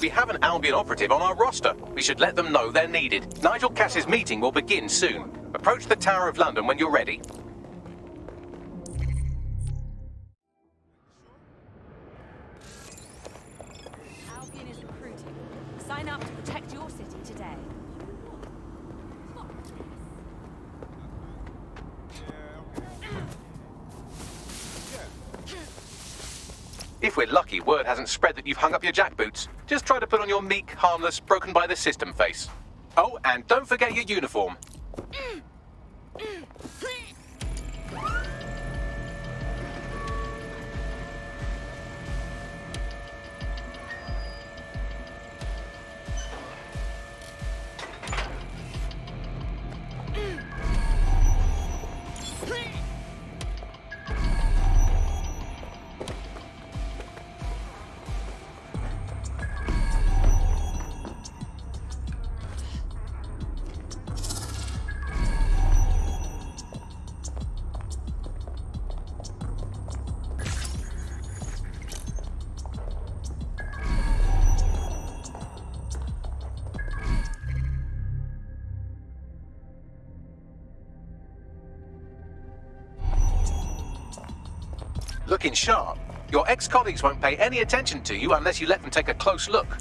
We have an Albion operative on our roster. We should let them know they're needed. Nigel Cass's meeting will begin soon. Approach the Tower of London when you're ready. Albion is recruiting. Sign up to protect your city today. If we're lucky, word hasn't spread that you've hung up your jackboots. Just try to put on your meek, harmless, broken by the system face. Oh, and don't forget your uniform. Looking sharp. Your ex-colleagues won't pay any attention to you unless you let them take a close look.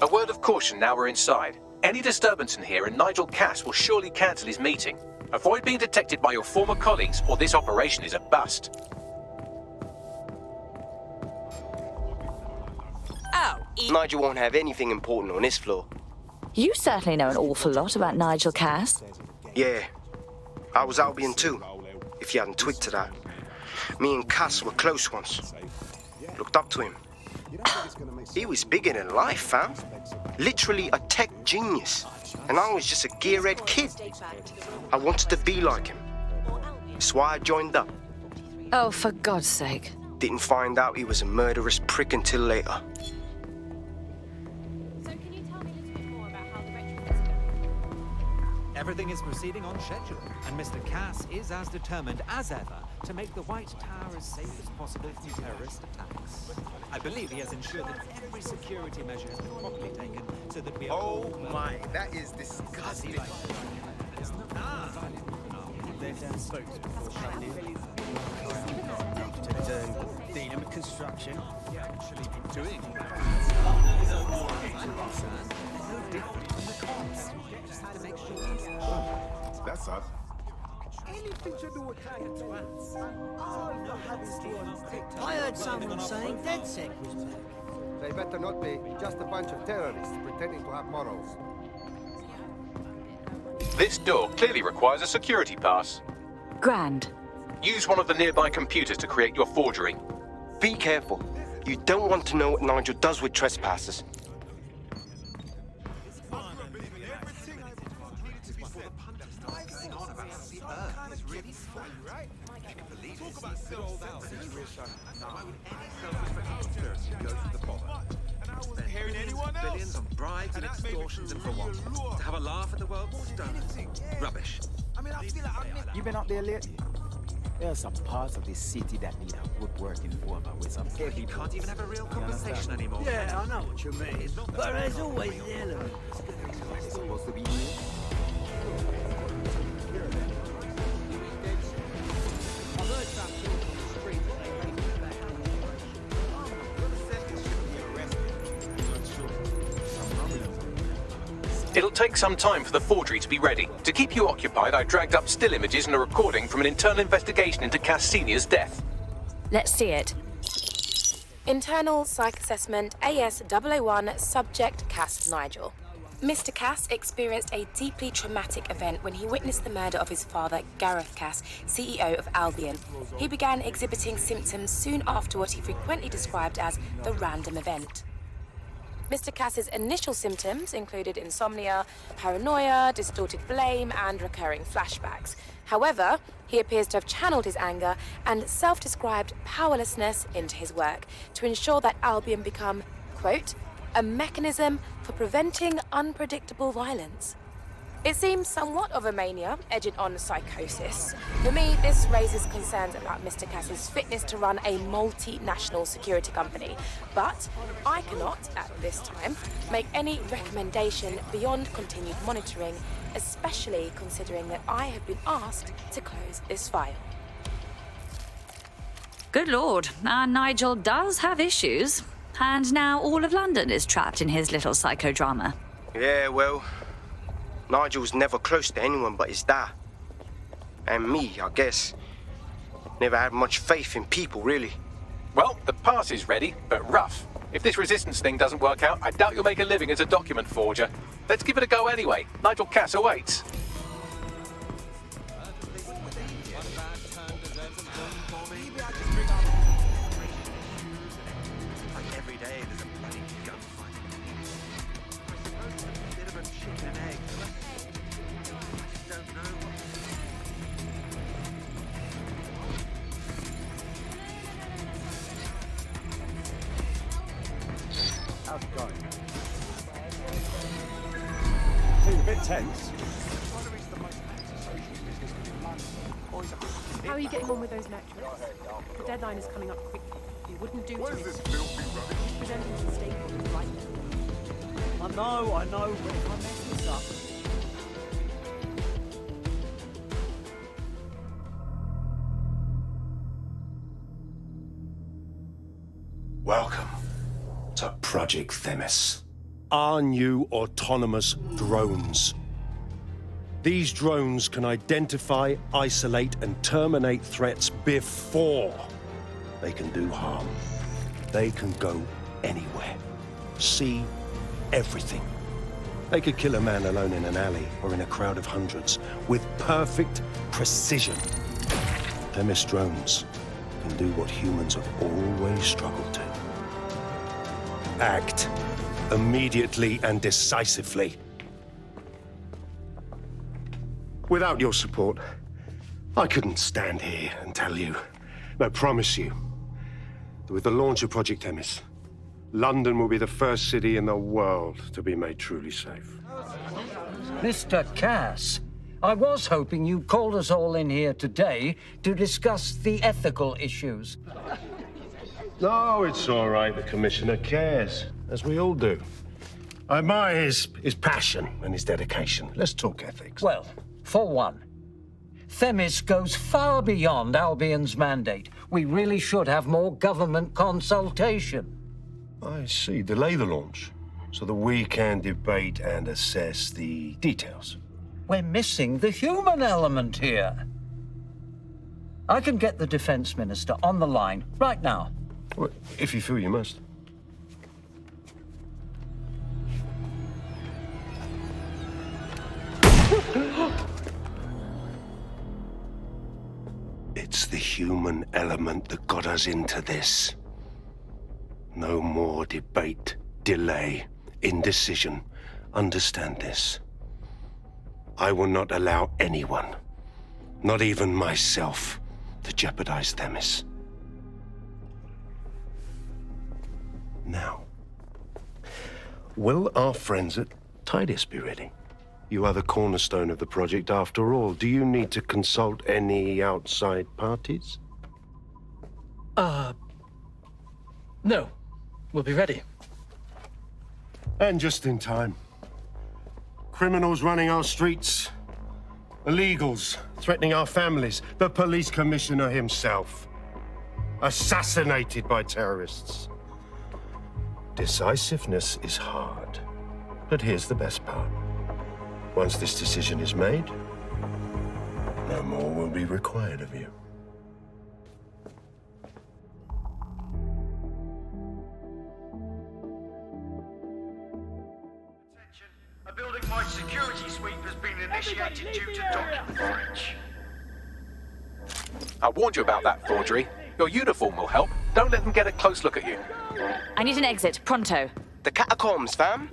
A word of caution now we're inside. Any disturbance in here and Nigel Cass will surely cancel his meeting. Avoid being detected by your former colleagues or this operation is a bust. Nigel won't have anything important on this floor. You certainly know an awful lot about Nigel Cass. Yeah, I was Albion too, if you hadn't twigged to that. Me and Cass were close once. Looked up to him. He was bigger than life, fam. Literally a tech genius. And I was just a gearhead kid. I wanted to be like him. That's why I joined up. Oh, for God's sake. Didn't find out he was a murderous prick until later. So can you tell me a little bit more about how the retrofits are going? Everything is proceeding on schedule, and Mr. Cass is as determined as ever to make the White Tower as safe as possible from terrorist attacks. I believe he has ensured that every security measure has been properly taken so that we are all... Oh my, that is disgusting. Dealing with construction. doing. That's us. Anything to do with clients once. All you have is to I heard someone saying DedSec was back. They better not be. Just a bunch of terrorists pretending to have morals. This door clearly requires a security pass. Grand. Use one of the nearby computers to create your forgery. Be careful. You don't want to know what Nigel does with trespassers. Billions on bribes and extortions and for what? To have a laugh at the world's stoners? Rubbish. You been up there lately? There are some parts of this city that need a good working woman with some heavy. You can't even have a real conversation anymore. Yeah, I know what you mean. But there's always the element. It's supposed to be here. I've heard some talk on the street that they hate me back. It'll take some time for the forgery to be ready. To keep you occupied, I dragged up still images and a recording from an internal investigation into Cass Sr.'s death. Let's see it. Internal Psych Assessment AS001 Subject Cass Nigel. Mr. Cass experienced a deeply traumatic event when he witnessed the murder of his father, Gareth Cass, CEO of Albion. He began exhibiting symptoms soon after what he frequently described as the random event. Mr. Cass's initial symptoms included insomnia, paranoia, distorted blame, and recurring flashbacks. However, he appears to have channeled his anger and self-described powerlessness into his work to ensure that Albion become, quote, a mechanism for preventing unpredictable violence. It seems somewhat of a mania, edging on psychosis. For me, this raises concerns about Mr. Cass's fitness to run a multinational security company. But I cannot, at this time, make any recommendation beyond continued monitoring, especially considering that I have been asked to close this file. Good lord, our Nigel does have issues. And now all of London is trapped in his little psychodrama. Yeah, well, Nigel's never close to anyone but his dad. And me, I guess. Never had much faith in people, really. Well, the pass is ready, but rough. If this resistance thing doesn't work out, I doubt you'll make a living as a document forger. Let's give it a go anyway. Nigel Cass awaits. How's it going? Seems a bit tense. How are you getting on with those metrics? The deadline is coming up quickly. You wouldn't do to presenting to the stakeholders right now. I know, but if I mess this up... Welcome to Project Themis. Our new autonomous drones. These drones can identify, isolate, and terminate threats before they can do harm. They can go anywhere, see everything. They could kill a man alone in an alley or in a crowd of hundreds with perfect precision. Themis drones can do what humans have always struggled to. Act immediately and decisively. Without your support, I couldn't stand here and tell you, I promise you, that with the launch of Project Themis, London will be the first city in the world to be made truly safe. Mr. Cass, I was hoping you called us all in here today to discuss the ethical issues. No, it's all right. The Commissioner cares, as we all do. I admire his passion and his dedication. Let's talk ethics. Well, for one, Themis goes far beyond Albion's mandate. We really should have more government consultation. I see. Delay the launch so that we can debate and assess the details. We're missing the human element here. I can get the Defense Minister on the line right now. Well, if you feel you must. It's the human element that got us into this. No more debate, delay, indecision. Understand this. I will not allow anyone, not even myself, to jeopardize Themis. Now, will our friends at Tidus be ready? You are the cornerstone of the project after all. Do you need to consult any outside parties? No. We'll be ready. And just in time. Criminals running our streets. Illegals threatening our families. The police commissioner himself. Assassinated by terrorists. Decisiveness is hard. But here's the best part. Once this decision is made, no more will be required of you. A building-wide security sweep has been initiated due to document breach. I warned you about that forgery. Your uniform will help. Don't let them get a close look at you. I need an exit, pronto. The catacombs, fam.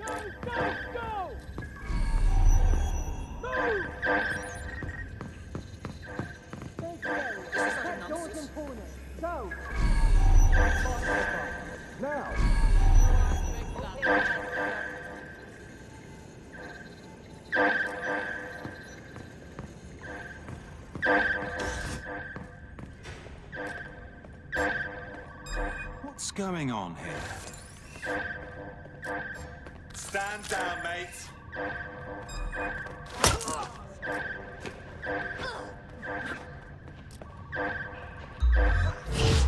Now! What's going on here? Stand down, mates.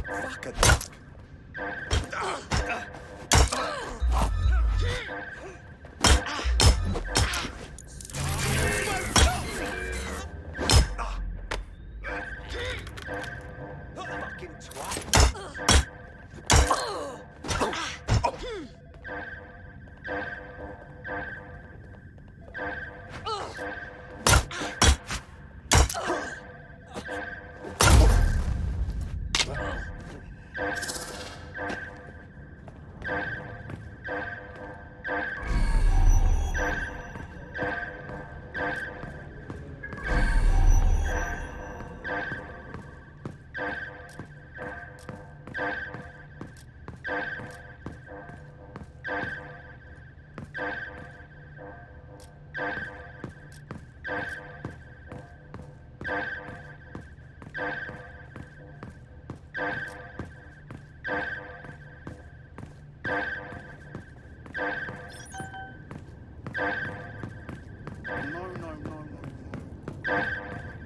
Fuck a duck. Fucking twat.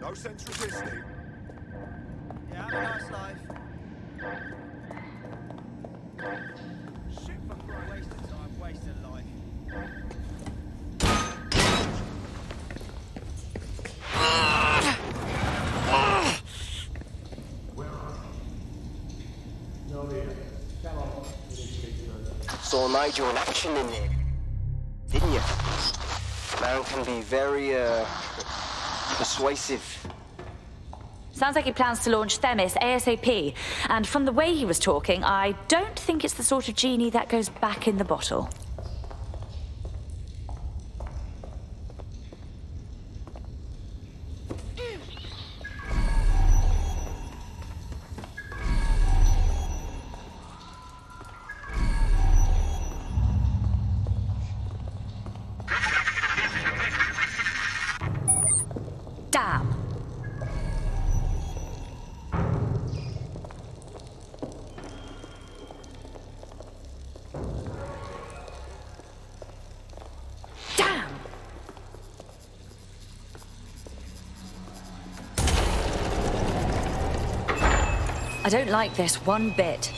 No sense resisting. Yeah, have a nice life. Shit, fucking waste of time, waste of life. Saw Nigel in action in there, didn't you? Man can be very, persuasive. Sounds like he plans to launch Themis ASAP. And from the way he was talking, I don't think it's the sort of genie that goes back in the bottle. Damn. Damn. I don't like this one bit.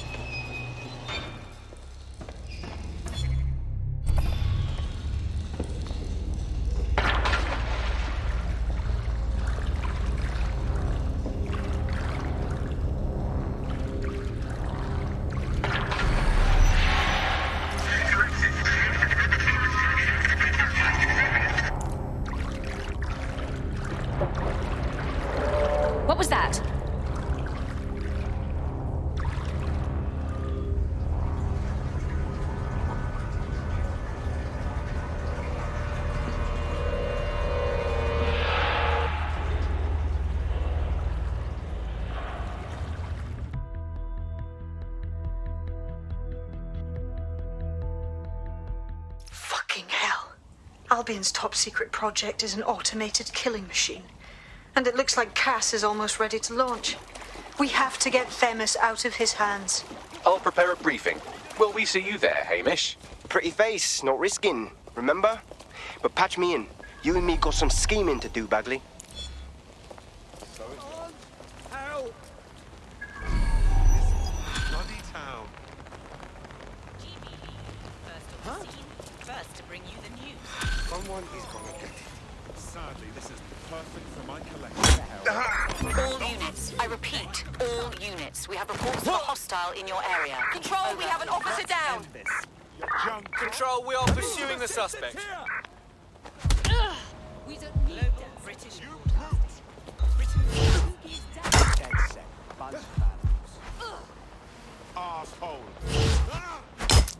What was that? Albion's top secret project is an automated killing machine. And it looks like Cass is almost ready to launch. We have to get Themis out of his hands. I'll prepare a briefing. Will we see you there, Hamish? Pretty face, not risking, remember? But patch me in. You and me got some scheming to do, Bagley. Help! Bloody town. First to bring you the news. Someone is gonna get it. Sadly, this is perfect for my collection. All units, I repeat, all units. We have reports of a hostile in your area. Control, we have an officer down. Control, we are pursuing the suspect. We don't need that British. Asshole.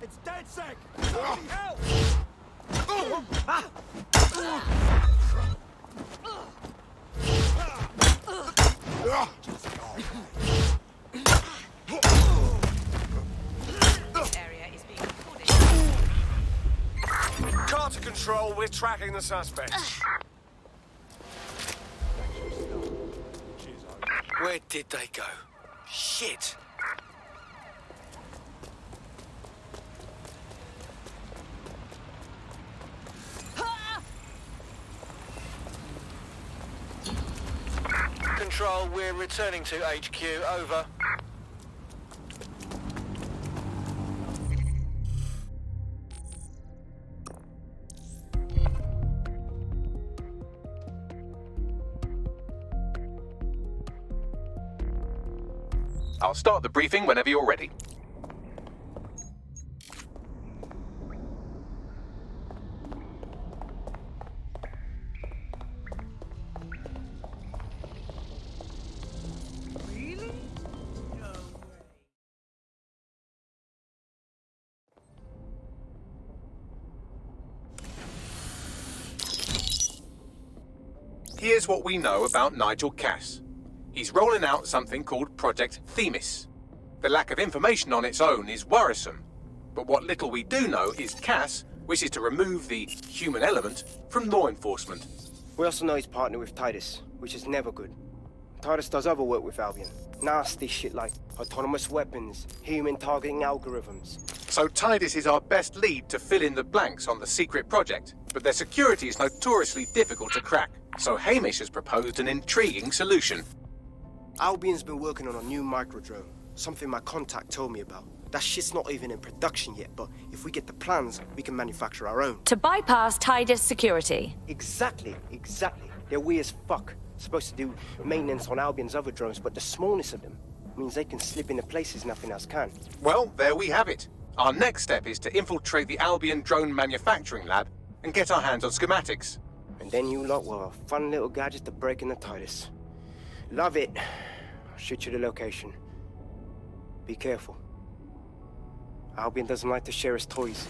It's dead sec! Somebody help! This area is being recorded. Carter Control, we're tracking the suspect. Where did they go? Shit! Control, we're returning to HQ, over. I'll start the briefing whenever you're ready. Here's what we know about Nigel Cass. He's rolling out something called Project Themis. The lack of information on its own is worrisome, but what little we do know is Cass wishes to remove the human element from law enforcement. We also know he's partnered with Titus, which is never good. Titus does other work with Albion. Nasty shit like autonomous weapons, human targeting algorithms. So Titus is our best lead to fill in the blanks on the secret project, but their security is notoriously difficult to crack. So Hamish has proposed an intriguing solution. Albion's been working on a new microdrone, something my contact told me about. That shit's not even in production yet, but if we get the plans, we can manufacture our own. To bypass Titus security. Exactly. They're weird as fuck. Supposed to do maintenance on Albion's other drones, but the smallness of them means they can slip into places nothing else can. Well, there we have it. Our next step is to infiltrate the Albion drone manufacturing lab and get our hands on schematics. And then you lot will have a fun little gadget to break in the Titus. Love it. I'll shoot you the location. Be careful. Albion doesn't like to share his toys.